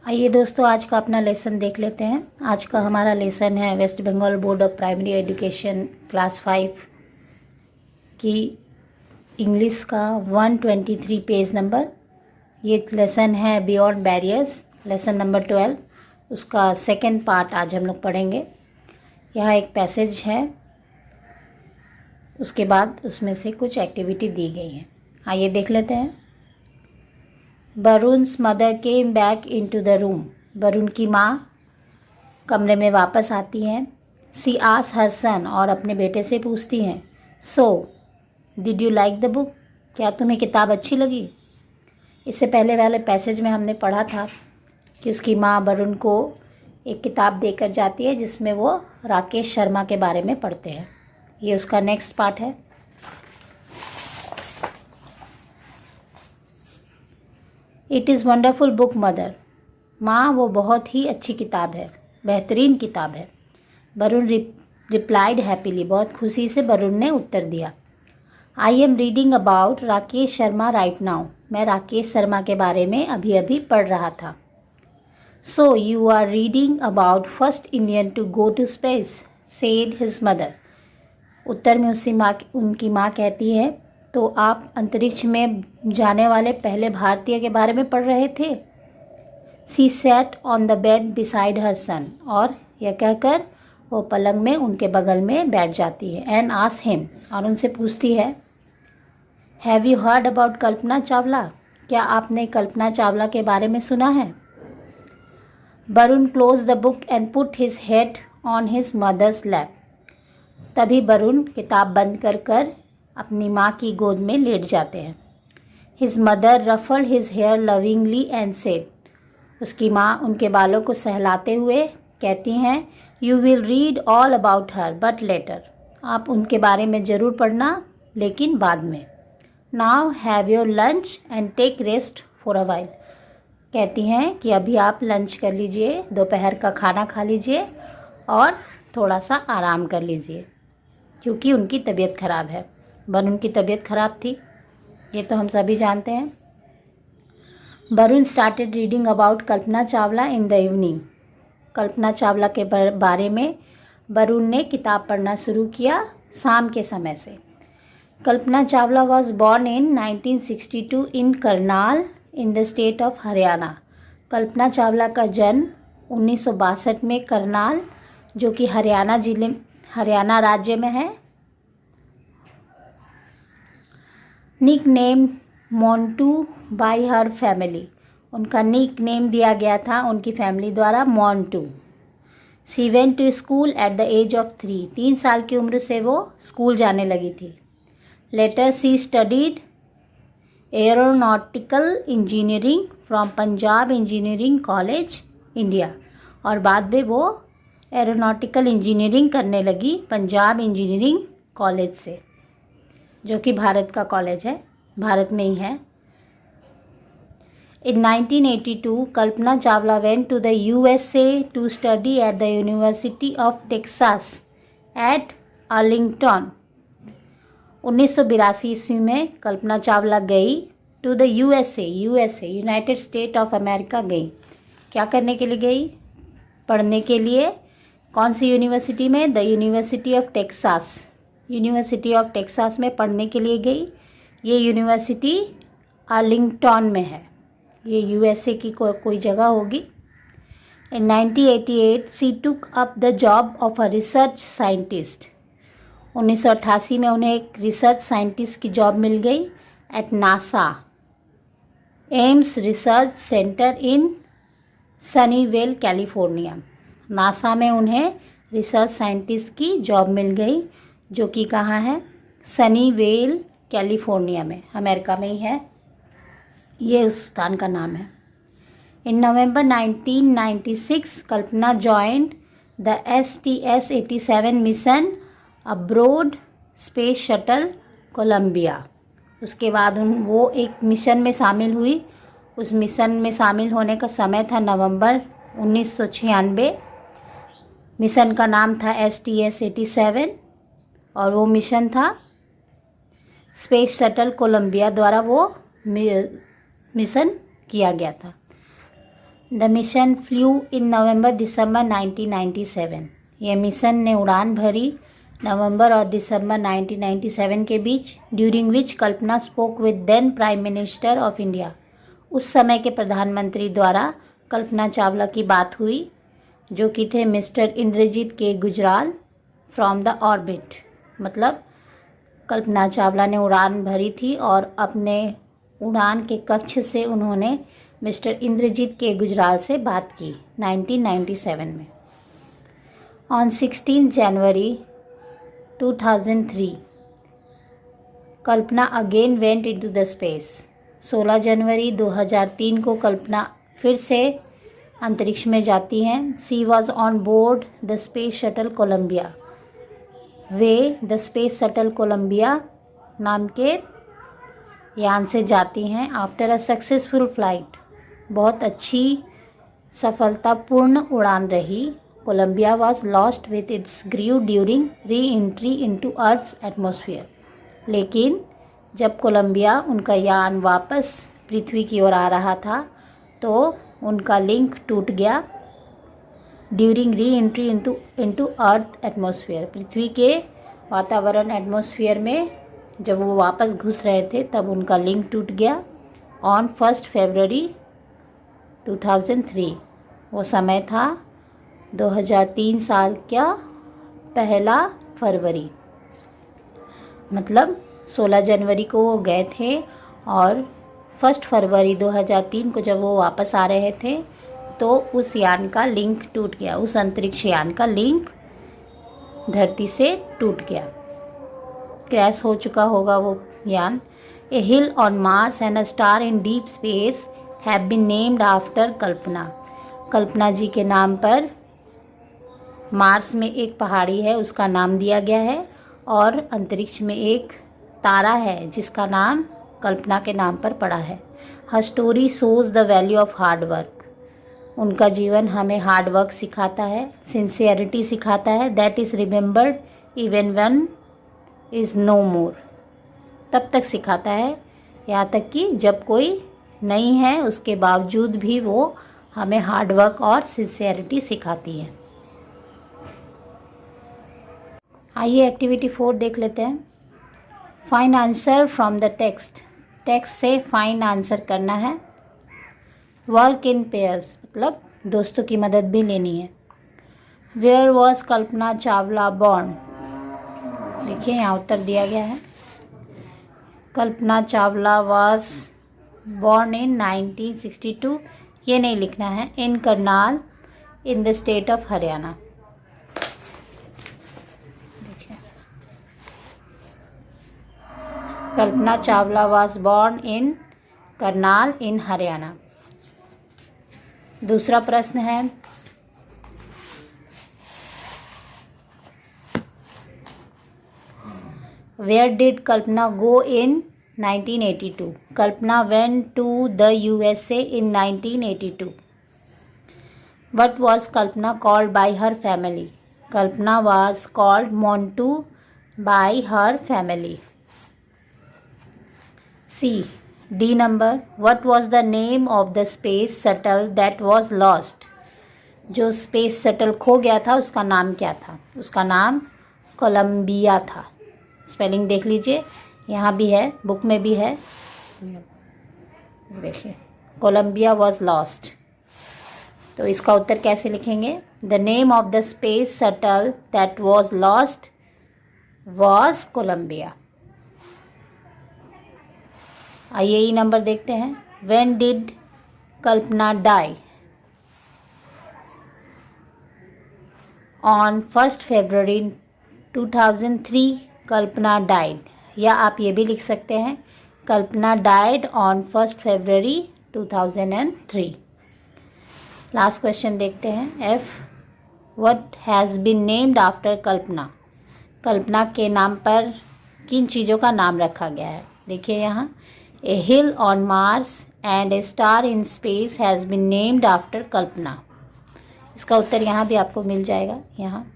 आइए दोस्तों, आज का अपना लेसन देख लेते हैं। आज का हमारा लेसन है West Bengal board of primary education class 5 की इंग्लिश का 123 पेज नंबर। ये लेसन है बियॉन्ड बैरियर्स, लेसन नंबर 12। उसका सेकंड पार्ट आज हम लोग पढ़ेंगे। यहाँ एक पैसेज है, उसके बाद उसमें से कुछ एक्टिविटी दी गई है। आइए देख लेते हैं। Varun's mother came back into the room. Varun की माँ कमरे में वापस आती हैं। सी आस्क्ड हर सन, और अपने बेटे से पूछती हैं, so did you like the book? क्या तुम्हें किताब अच्छी लगी? इससे पहले वाले पैसेज में हमने पढ़ा था कि उसकी माँ वरुण को एक किताब देकर जाती है जिसमें वो राकेश शर्मा के बारे में पढ़ते हैं। ये उसका नेक्स्ट पार्ट है। It is wonderful book mother. माँ, वो बहुत ही अच्छी किताब है, बेहतरीन किताब है। Varun replied happily. बहुत खुशी से वरुण ने उत्तर दिया। I am reading about Rakesh Sharma right now. मैं राकेश शर्मा के बारे में अभी अभी पढ़ रहा था। So you are reading about first Indian to go to space, said his mother. उत्तर में उनकी माँ कहती है, तो आप अंतरिक्ष में जाने वाले पहले भारतीय के बारे में पढ़ रहे थे। She sat on the bed beside her son. और यह कहकर वो पलंग में उनके बगल में बैठ जाती है। एंड आस्क्ड हिम, और उनसे पूछती है, have you heard about Kalpana Chawla? क्या आपने कल्पना चावला के बारे में सुना है? Varun close the book and put his head on his mother's lap. तभी वरुण किताब बंद कर अपनी माँ की गोद में लेट जाते हैं। His mother ruffled his hair lovingly and said. उसकी माँ उनके बालों को सहलाते हुए कहती हैं, you will read all about her but later. आप उनके बारे में ज़रूर पढ़ना, लेकिन बाद में। Now have your lunch and take rest for a while. कहती हैं कि अभी आप लंच कर लीजिए, दोपहर का खाना खा लीजिए और थोड़ा सा आराम कर लीजिए, क्योंकि उनकी तबीयत ख़राब है। वरुण की तबीयत ख़राब थी, ये तो हम सभी जानते हैं। Varun started reading about Kalpana Chawla in the evening. Kalpana Chawla के बारे में वरुण ने किताब पढ़ना शुरू किया शाम के समय से। Kalpana Chawla was born in 1962 in Karnal in the state of Haryana. Kalpana Chawla का जन्म 1962 में करनाल, जो कि हरियाणा राज्य में है। Nick name Montu by her family. उनका निक नेम दिया गया था उनकी फैमिली द्वारा, Montu. She went to school at the age of 3। 3 साल की उम्र से वो स्कूल जाने लगी थी। Later she studied aeronautical engineering from Punjab engineering college India. और बाद में वो एरोनॉटिकल इंजीनियरिंग करने लगी पंजाब इंजीनियरिंग कॉलेज से, जो कि भारत का कॉलेज है, भारत में ही है। In 1982 Kalpana Chawla went to the USA to study at the university of Texas at Arlington. 1982 ईस्वी में कल्पना चावला गई to the USA united state of America गई। क्या करने के लिए गई? पढ़ने के लिए। कौन सी यूनिवर्सिटी में? The university of Texas. University of Texas में पढ़ने के लिए गई। ये यूनिवर्सिटी अर्लिंगटन में है, ये USA की कोई जगह होगी। In 1988 she took up the job of a research scientist. 1988 में उन्हें एक रिसर्च साइंटिस्ट की जॉब मिल गई at NASA Ames research centre in Sunnyvale California. NASA में उन्हें रिसर्च साइंटिस्ट की जॉब मिल गई, जो कि कहाँ है? सनीवेल कैलिफोर्निया में, अमेरिका में ही है, ये उस स्थान का नाम है। In November 1996 Kalpana joined the STS-87 mission abroad space shuttle Columbia. उसके बाद वो एक मिशन में शामिल हुई। उस मिशन में शामिल होने का समय था नवंबर 1996। मिशन का नाम था STS-87 और वो मिशन था स्पेस शटल कोलंबिया द्वारा वो मिशन किया गया था। द मिशन फ्लू इन नवंबर दिसंबर 1997। ये मिशन ने उड़ान भरी नवंबर और दिसंबर 1997 के बीच, during which Kalpana spoke with then prime minister of India. उस समय के प्रधानमंत्री द्वारा कल्पना चावला की बात हुई, जो कि थे मिस्टर इंद्रजीत के गुजराल फ्रॉम द ऑर्बिट। मतलब कल्पना चावला ने उड़ान भरी थी और अपने उड़ान के कक्ष से उन्होंने मिस्टर इंद्रजीत के गुजराल से बात की 1997 में। On 16 January 2003 Kalpana again went into the space. 16 जनवरी 2003 को कल्पना फिर से अंतरिक्ष में जाती हैं। She was on board the space shuttle Columbia. वे द स्पेस शटल कोलंबिया नाम के यान से जाती हैं। आफ्टर अ सक्सेसफुल फ्लाइट, बहुत अच्छी सफलतापूर्ण उड़ान रही। Columbia was lost with its crew during reentry into earth's atmosphere. लेकिन जब कोलंबिया, उनका यान, वापस पृथ्वी की ओर आ रहा था तो उनका लिंक टूट गया। During reentry into earth atmosphere, पृथ्वी के वातावरण एटमॉस्फेयर में जब वो वापस घुस रहे थे तब उनका लिंक टूट गया। ऑन 1 फरवरी 2003, वो समय था 2003 साल का 1 फरवरी। मतलब 16 जनवरी को वो गए थे और 1 फरवरी 2003 को जब वो वापस आ रहे थे तो उस यान का लिंक टूट गया। उस अंतरिक्ष यान का लिंक धरती से टूट गया, क्रैश हो चुका होगा वो यान। A hill on Mars and a star in deep space have been named after Kalpana. Kalpana ji के नाम पर मार्स में एक पहाड़ी है, उसका नाम दिया गया है, और अंतरिक्ष में एक तारा है जिसका नाम कल्पना के नाम पर पड़ा है। Her story shows the value of hard work. उनका जीवन हमें हार्ड वर्क सिखाता है, सिंसियरिटी सिखाता है। That is remembered even one is no more. तब तक सिखाता है, यहाँ तक कि जब कोई नहीं है उसके बावजूद भी वो हमें हार्ड वर्क और सिंसियरिटी सिखाती है। आइए एक्टिविटी 4 देख लेते हैं। Find answer from the text. Text से फाइंड आंसर करना है। वर्क इन पेयर्स, मतलब दोस्तों की मदद भी लेनी है। Where was Kalpana Chawla born. देखिए यहाँ उत्तर दिया गया है। Kalpana Chawla was born in 1962, ये नहीं लिखना है। In Karnal in the state of Haryana. देखिए Kalpana Chawla was born in Karnal in Haryana. दूसरा प्रश्न है, where did Kalpana go in 1982। Kalpana went to the USA in 1982. What was Kalpana called by her family? Kalpana was called Montu by her family. C. D number. What was the name of the space shuttle that was lost? जो space shuttle खो गया था उसका नाम क्या था? उसका नाम कोलंबिया था। स्पेलिंग देख लीजिए, यहाँ भी है, बुक में भी है। देखिए कोलंबिया वॉज लॉस्ट, तो इसका उत्तर कैसे लिखेंगे? The name of the space shuttle that was lost was Columbia. आइए ई नंबर देखते हैं। When did Kalpana die? On 1 February 2003 Kalpana died, या आप ये भी लिख सकते हैं Kalpana died on 1 February 2003। Last question देखते हैं। F. What has been named after Kalpana? Kalpana के नाम पर किन चीज़ों का नाम रखा गया है? देखिए यहाँ, a hill on Mars and a star in space has been named after Kalpana. इसका उत्तर यहाँ भी आपको मिल जाएगा। यहाँ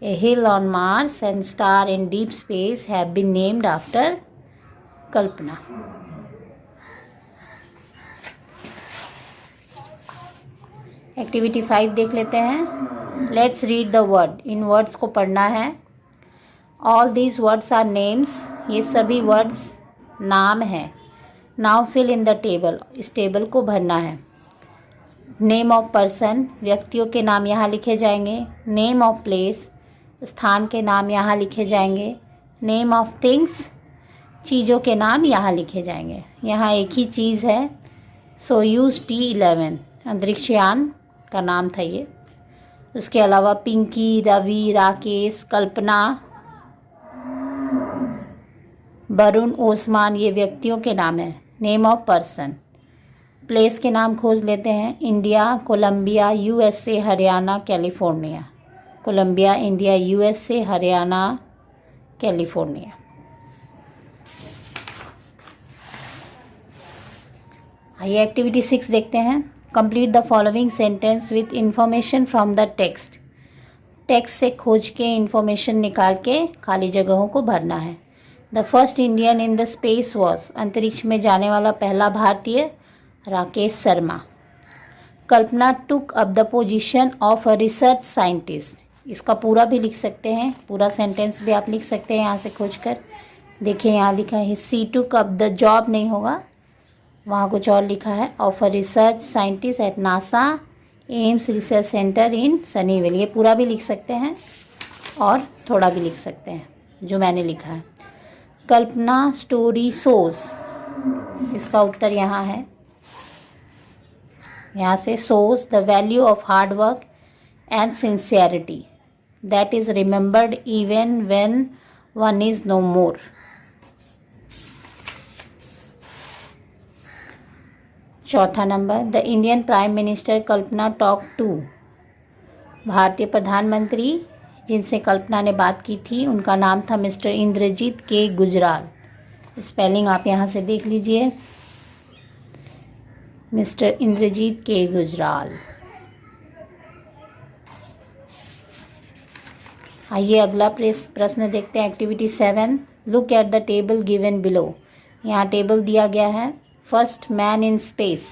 A hill on Mars and star in deep space have been named after Kalpana. Activity 5 देख लेते हैं। Let's read the word. इन वर्ड्स को पढ़ना है। All these words are names. ये सभी वर्ड्स नाम हैं। Now fill in the table. इस टेबल को भरना है। नेम ऑफ पर्सन, व्यक्तियों के नाम यहाँ लिखे जाएंगे। नेम ऑफ प्लेस, स्थान के नाम यहाँ लिखे जाएंगे। नेम ऑफ थिंग्स, चीज़ों के नाम यहाँ लिखे जाएंगे। यहाँ एक ही चीज़ है, सोयूज T11 अंतरिक्ष यान का नाम था ये। उसके अलावा पिंकी, रवि, राकेश, कल्पना, वरुण, ओस्मान, ये व्यक्तियों के नाम हैं। Name of person. प्लेस के नाम खोज लेते हैं। India, Columbia, USA, Haryana, California. Columbia, India, USA, Haryana, California. आइए एक्टिविटी 6 देखते हैं। Complete the following sentence with information from the text. Text से खोज के इंफॉर्मेशन निकाल के खाली जगहों को भरना है। The first Indian in the space was, अंतरिक्ष में जाने वाला पहला भारतीय Rakesh Sharma. Kalpana took up the position of a research scientist. इसका पूरा भी लिख सकते हैं, पूरा सेंटेंस भी आप लिख सकते हैं यहाँ से खोज कर। देखिए यहाँ लिखा है सी टुक अप द जॉब, नहीं होगा, वहाँ कुछ और लिखा है। Of a research scientist at NASA Ames research centre in Sunnyvale. ये पूरा भी लिख सकते हैं और थोड़ा भी लिख सकते हैं जो मैंने लिखा है। कल्पना स्टोरी सोज, इसका उत्तर यहाँ है। यहाँ से shows the value of hard work and sincerity that is remembered even when one is no more. चौथा number, the Indian prime minister Kalpana talk to. भारतीय प्रधानमंत्री जिनसे कल्पना ने बात की थी उनका नाम था मिस्टर इंद्रजीत के गुजराल। स्पेलिंग आप यहाँ से देख लीजिए, मिस्टर इंद्रजीत के गुजराल। आइए अगला प्रश्न देखते हैं। Activity 7, look at the table given below. यहाँ टेबल दिया गया है। First man in space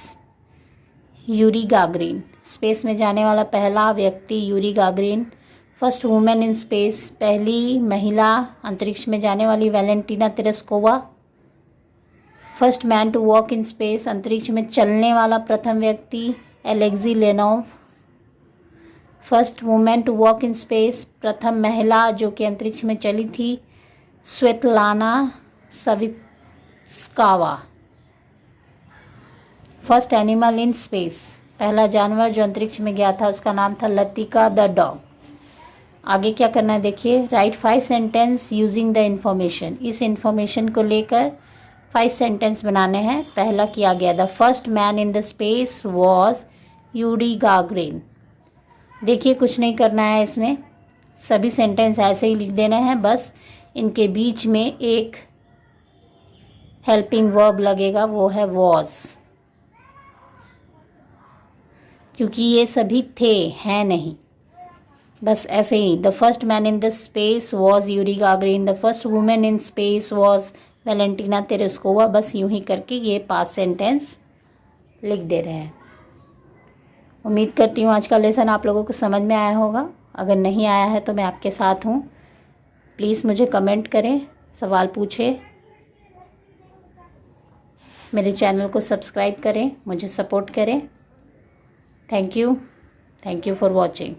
Yuri Gagarin, space में जाने वाला पहला व्यक्ति Yuri Gagarin. First women in space, पहली महिला अंतरिक्ष में जाने वाली Valentina Tereshkova. First man to walk in space, अंतरिक्ष में चलने वाला प्रथम व्यक्ति Alexei Leonov. First women to walk in space, प्रथम महिला जो कि अंतरिक्ष में चली थी Svetlana Savitskaya. First animal in space, पहला जानवर जो अंतरिक्ष में गया था उसका नाम था लतिका द डॉग। आगे क्या करना है देखिए, right 5 sentence using the information. इस इंफॉर्मेशन को लेकर 5 सेंटेंस बनाने हैं। पहला किया गया, the first man in the space was Yuri Gagarin. देखिए कुछ नहीं करना है इसमें, सभी सेंटेंस ऐसे ही लिख देने हैं, बस इनके बीच में एक हेल्पिंग वर्ब लगेगा, वो है वॉज, क्योंकि ये सभी थे, हैं नहीं। बस ऐसे ही, the first man in the space was Yuri Gagarin, the first women in space was Valentina Tereshkova. बस यूं ही करके ये 5 सेंटेंस लिख दे रहे हैं। उम्मीद करती हूँ आज का लेसन आप लोगों को समझ में आया होगा। अगर नहीं आया है तो मैं आपके साथ हूँ, प्लीज़ मुझे कमेंट करें, सवाल पूछें, मेरे चैनल को सब्सक्राइब करें, मुझे सपोर्ट करें। Thank you for watching.